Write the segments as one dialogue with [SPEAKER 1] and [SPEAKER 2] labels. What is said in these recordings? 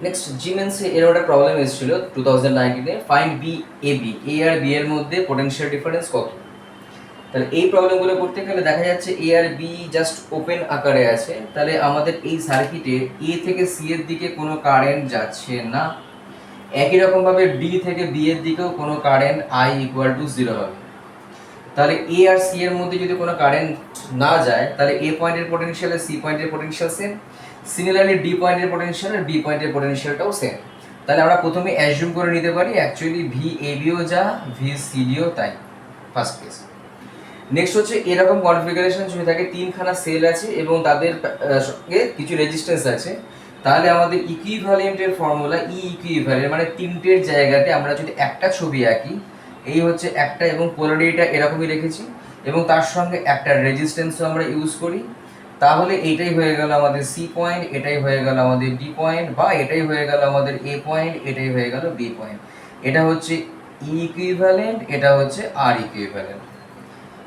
[SPEAKER 1] Next জিমেন্সে এরকম একটা problem এসেছিল 2019-এ, find B A B, A R B এর মধ্যে পোটেনশিয়াল ডিফারেন্স কত। তাহলে এই প্রবলেমগুলো করতে গেলে দেখা যাচ্ছে এ আর বি জাস্ট ওপেন আকারে আছে, তাহলে আমাদের এই সার্কিটে এ থেকে সি এর দিকে কোনো কারেন্ট যাচ্ছে না। একই রকমভাবে ডি থেকে বি এর দিকেও কোনো কারেন্ট আই ইকুয়াল টু 0 হবে। তাহলে এ আর সি এর মধ্যে যদি কোনো কারেন্ট না যায়, তাহলে এ পয়েন্টের পোটেনশিয়াল আর সি পয়েন্টের পোটেনশিয়াল সেম। সিমিলারলি ডি পয়েন্টের পোটেনশিয়াল আর বি পয়েন্টের পোটেনশিয়ালটাও সেম। তাহলে আমরা প্রথমে অ্যাজিউম করে নিতে পারি অ্যাকচুয়ালি ভি এ বিও যা, ভি সি ডিও তাই, ফার্স্ট কেস। নেক্সট হচ্ছে এরকম কনফিগারেশন যদি থাকে, তিনখানা সেল আছে এবং তাদের সঙ্গে কিছু রেজিস্ট্যান্স আছে, তাহলে আমাদের ইকুইভ্যালেন্টের ফর্মুলা ই ইকুইভ্যালেন্ট, মানে তিনটের জায়গাতে আমরা যদি একটা ছবি আঁকি, এই হচ্ছে একটা এবং পোলারিটিটা এরকমই রেখেছি এবং তার সঙ্গে একটা রেজিস্ট্যান্সও আমরা ইউজ করি, তাহলে এটাই হয়ে গেল আমাদের সি পয়েন্ট, এটাই হয়ে গেল আমাদের ডি পয়েন্ট, বা এটাই হয়ে গেল আমাদের এ পয়েন্ট, এটাই হয়ে গেল বি পয়েন্ট। এটা হচ্ছে ই ইকুইভ্যালেন্ট, এটা হচ্ছে আর ইকুইভ্যালেন্ট।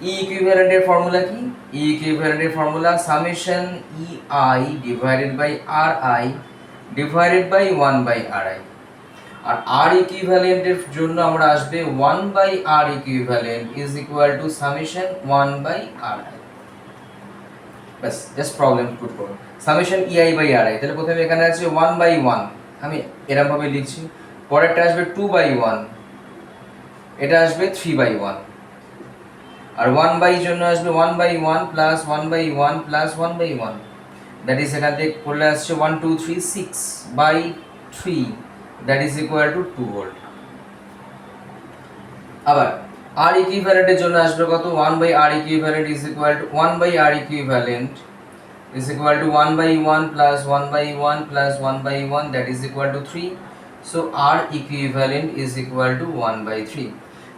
[SPEAKER 1] ই ইকুইভ্যালেন্টের ফর্মুলা কি? ই ইকুইভ্যালেন্টের formula summation E I divided by R I divided by 1 by R I. আর আর ইকুইভ্যালেন্টের জন্য আমরা আসবে 1 by R equivalent is equal to summation 1 by R I. বাস, জাস্ট প্রবলেম পুট করুন summation E I by R I. তাহলে প্রথমে এখানে আছে 1 বাই 1, আমি এরকম ভাবে লিখছি। পরেরটা আসবে 2 বাই 1, এটা আসবে 3 বাই 1। আর 1 বাই জন্য আসবে 1 by 1 plus 1 by 1 plus 1 by 1, that is এখান থেকে করলে আসছে 1 2 3 6 by 3, that is equal to 2 volt. আবার আর ইকুইভ্যালেন্টের জন্য আসবে কত? 1 by R equivalent is equal to 1 by R equivalent is equal to 1 by 1 plus 1 by 1 plus 1 by 1, that is equal to 3। So R equivalent is equal to 1 by 3।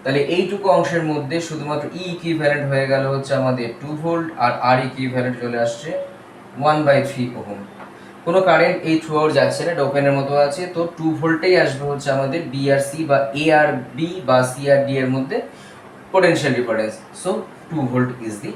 [SPEAKER 1] তাহলে এইটুকু অংশের মধ্যে শুধুমাত্র ই ইকুইভ্যালেন্ট হয়ে গেল হচ্ছে আমাদের 2 ভোল্ট, আর আর equivalent চলে আসছে 1 বাই 3 ওহম। কোনো কারেন্ট এই থ্রু আউট যাচ্ছে না, এটা ওপেনের মতো আছে, তো 2 ভোল্টেই আসবে হচ্ছে আমাদের বি আর সি বা এ আর বি বা সি আর ডি এর মধ্যে potential difference. So 2 volt is the